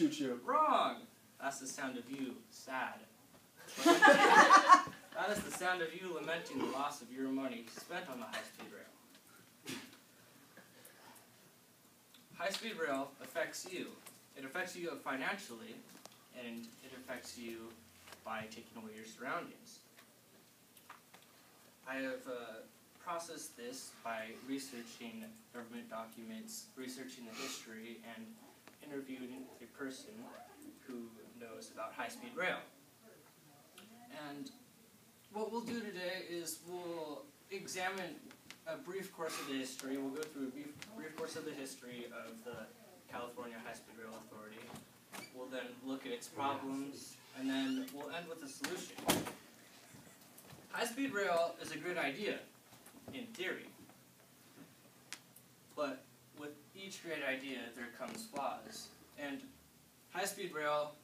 choo-choo. Wrong! That's the sound of you, sad. That is the sound of you lamenting the loss of your money spent on the high-speed rail. High-speed rail affects you. It affects you financially, and it affects you by taking away your surroundings. I have processed this by researching government documents, researching the history, and interviewing a person who knows about high-speed rail. And what we'll do today is we'll examine a brief course of the history. We'll go through a brief course of the history of the California High-Speed Rail Authority. We'll then look at its problems, and then we'll end with a solution. High-speed rail is a good idea, in theory. But with each great idea, there comes flaws. And high-speed rail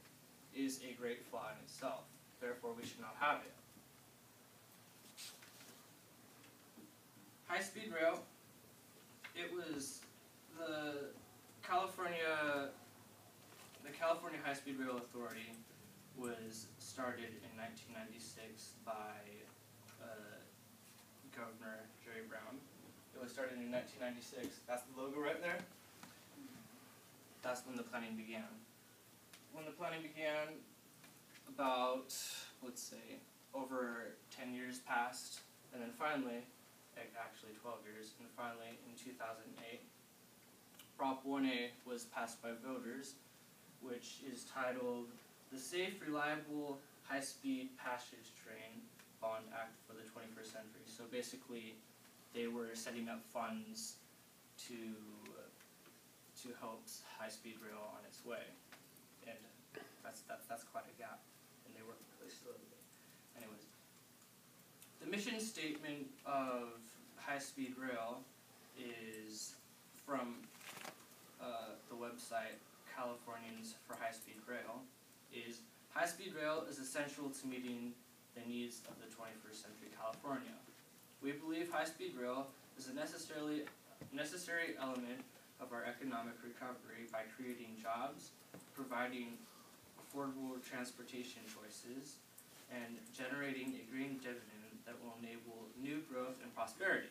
is a great flaw in itself. Therefore, we should not have it. High-speed rail, it was the California High-Speed Rail Authority was started in 1996 by Governor Jerry Brown. It was started in 1996. That's the logo right there. That's when the planning began. When the planning began, about, let's say, over 10 years passed, and then finally, actually 12 years, and finally in 2008, Prop 1A was passed by voters, which is titled the Safe, Reliable, High-Speed Passage Train Bond Act for the 21st Century. So basically, they were setting up funds to help high-speed rail on its way, and that's quite a gap, and they work really slowly. Anyways, the mission statement of high-speed rail is from the website Californians for High-Speed Rail. Is high-speed rail is essential to meeting the needs of the 21st century California. We believe high-speed rail is a necessary element of our economic recovery by creating jobs, providing affordable transportation choices, and generating a green dividend that will enable new growth and prosperity.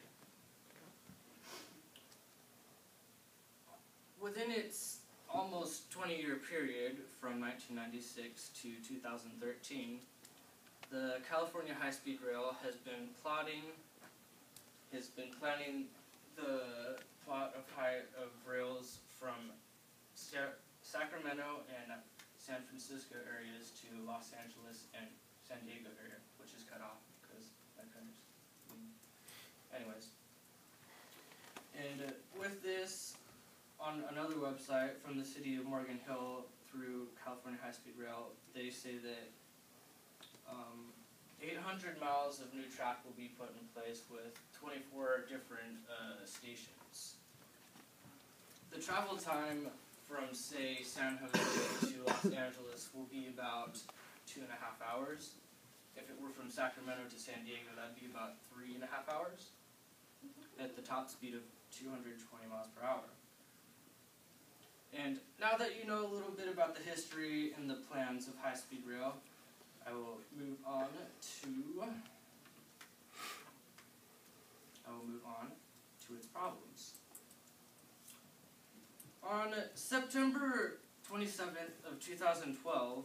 Within its almost 20-year period from 1996 to 2013, the California High-Speed Rail has been planning the plot of rails from Sacramento and San Francisco areas to Los Angeles and San Diego area, which is cut off because my country's. Anyways, and with this, on another website from the city of Morgan Hill through California High-Speed Rail, they say that 800 miles of new track will be put in place with 24 different stations. The travel time from, say, San Jose to Los Angeles will be about 2.5 hours. If it were from Sacramento to San Diego, that'd be about 3.5 hours at the top speed of 220 miles per hour. And now that you know a little bit about the history and the plans of high-speed rail, I will move on to its problems. On September 27th of 2012,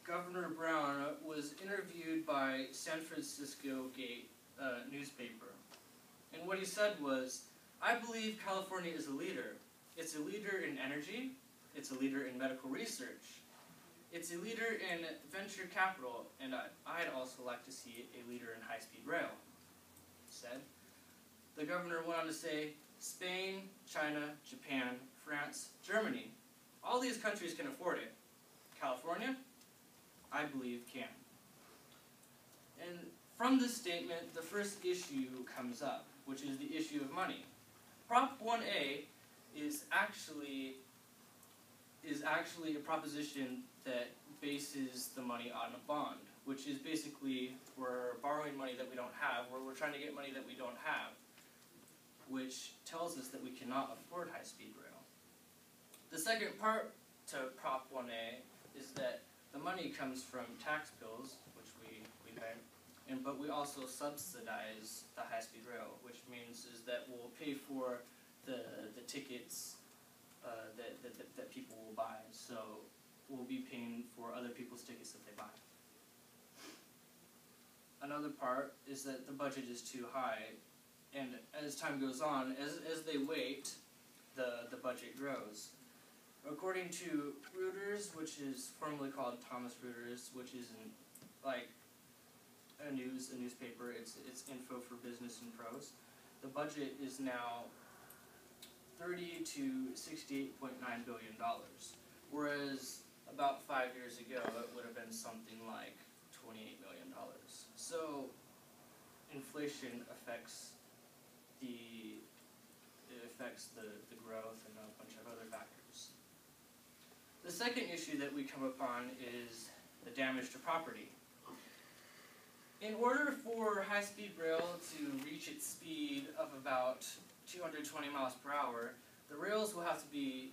Governor Brown was interviewed by San Francisco Gate newspaper. And what he said was, "I believe California is a leader. It's a leader in energy, it's a leader in medical research, it's a leader in venture capital, and I'd also like to see a leader in high-speed rail," he said. The governor went on to say, Spain, China, Japan, France, Germany, all these countries can afford it. California, I believe, can. And from this statement, the first issue comes up, which is the issue of money. Prop 1A is actually a proposition that bases the money on a bond, which is basically we're borrowing money that we don't have, where we're trying to get money that we don't have, which tells us that we cannot afford high-speed rail. The second part to Prop 1A is that the money comes from tax bills, which we pay, but we also subsidize the high-speed rail, which means is that we'll pay for the tickets that people will buy. So we'll be paying for other people's tickets that they buy. Another part is that the budget is too high, and as time goes on, as they wait, the budget grows. According to Reuters, which is formerly called Thomson Reuters, which isn't like a newspaper, it's info for business and pros. The budget is now $30 to $68.9 billion, whereas about 5 years ago it would have been something like $28 million. So inflation affects the growth and a bunch of other factors. The second issue that we come upon is the damage to property. In order for high-speed rail to reach its speed of about 220 miles per hour, the rails will have to be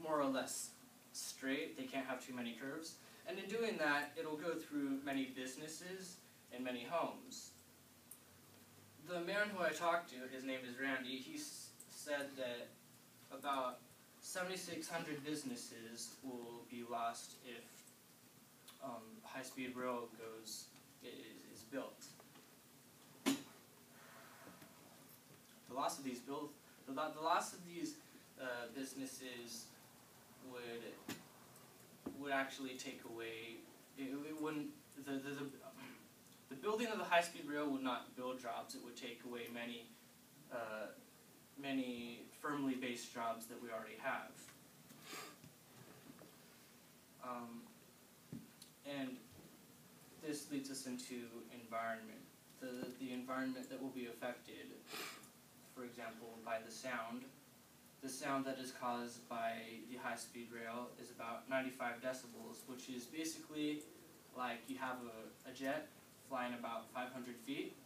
more or less straight. They can't have too many curves. And in doing that, it'll go through many businesses and many homes. The man who I talked to, his name is Randy, he said that about 7,600 businesses will be lost if high-speed rail is built. The loss of these businesses would actually take away. It wouldn't. The building of the high-speed rail would not build jobs. It would take away many firmly based jobs that we already have. And this leads us into environment. The environment that will be affected, for example, by the sound. The sound that is caused by the high-speed rail is about 95 decibels, which is basically like you have a jet flying about 500 feet.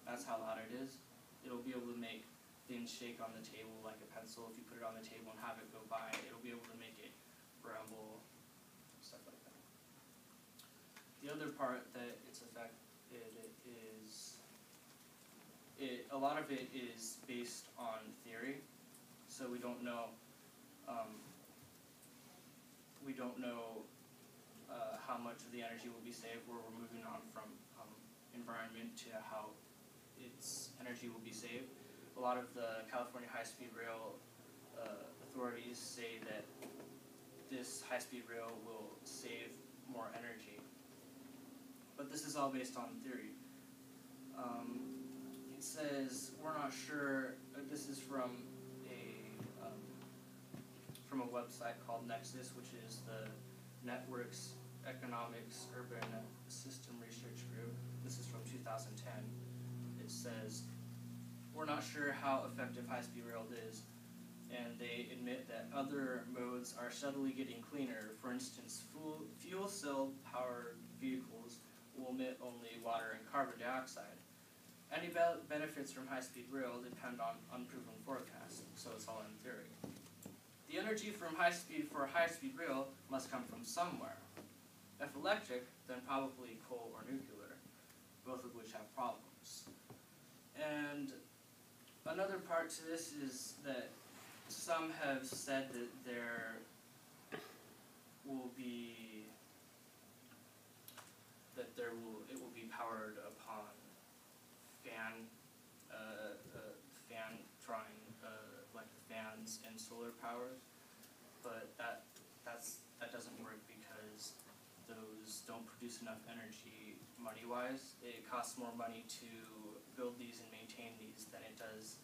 That's how loud it is. It'll be able to make things shake on the table like a pencil. If you put it on the table and have it go by, it'll be able to make it rumble, stuff like that. The other part that it's affected is, a lot of it is based on theory. So we don't know how much of the energy will be saved, where we're moving on from environment to how its energy will be saved. A lot of the California high-speed rail authorities say that this high-speed rail will save more energy. But this is all based on theory. It says, we're not sure, this is from a website called Nexus, which is the Networks Economics Urban System Research Group. This is from 2010. It says, we're not sure how effective high-speed rail is, and they admit that other modes are steadily getting cleaner. For instance, fuel cell powered vehicles will emit only water and carbon dioxide. Any benefits from high-speed rail depend on unproven forecasts, so it's all in theory. The energy from high-speed rail must come from somewhere. If electric, then probably coal or nuclear, both of which have problems. And another part to this is that some have said that it will be powered upon fan drawing like the fans and solar power, but that doesn't work because those don't produce enough energy money-wise. It costs more money to build these and maintain these than it does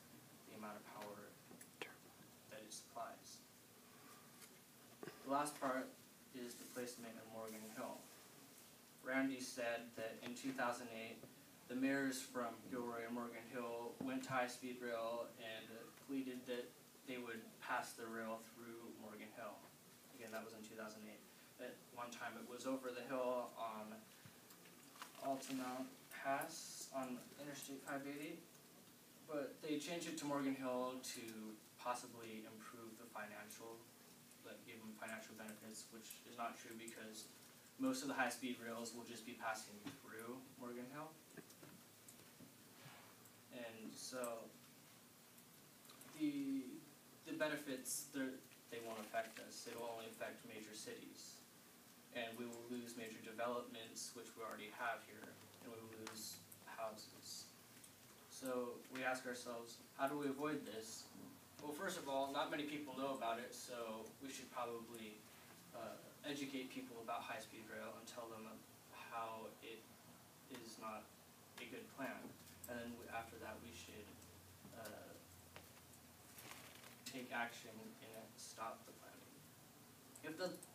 the amount of power that it supplies. The last part is the placement of Morgan Hill. Randy said that in 2008, the mayors from Gilroy and Morgan Hill went to high-speed rail and pleaded that they would pass the rail through Morgan Hill. Again, that was in 2008. At one time it was over the hill on Altamont Pass on Interstate 580, but they changed it to Morgan Hill to possibly improve the financial minutes, which is not true because most of the high-speed rails will just be passing through Morgan Hill. And so the benefits, they won't affect us. It will only affect major cities. And we will lose major developments, which we already have here, and we will lose houses. So we ask ourselves, how do we avoid this? Well, first of all, not many people know about it, so we should probably educate people about high-speed rail and tell them how it is not a good plan. And then after that, we should take action and stop the planning.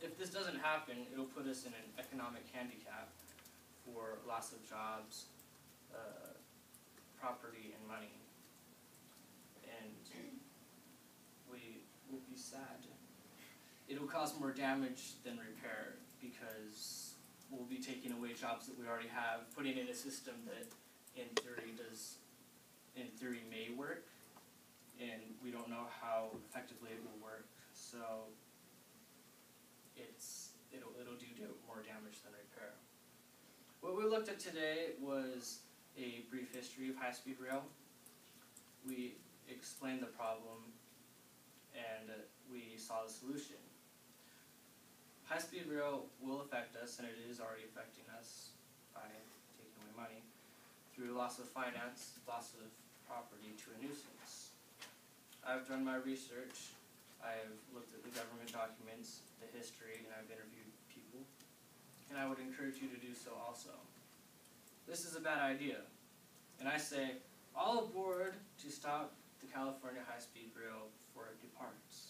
If this doesn't happen, it'll put us in an economic handicap for loss of jobs, property, and money. And we will be sad. It'll cause more damage than repair because we'll be taking away jobs that we already have, putting in a system that in theory may work, and we don't know how effectively it will work. So it'll do more damage than repair. What we looked at today was a brief history of high-speed rail. We explained the problem and we saw the solution. High-speed rail will affect us, and it is already affecting us by taking away money through loss of finance, loss of property to a nuisance. I've done my research, I've looked at the government documents, the history, and I've interviewed people, and I would encourage you to do so also. This is a bad idea, and I say, all aboard to stop the California high-speed rail before it departs.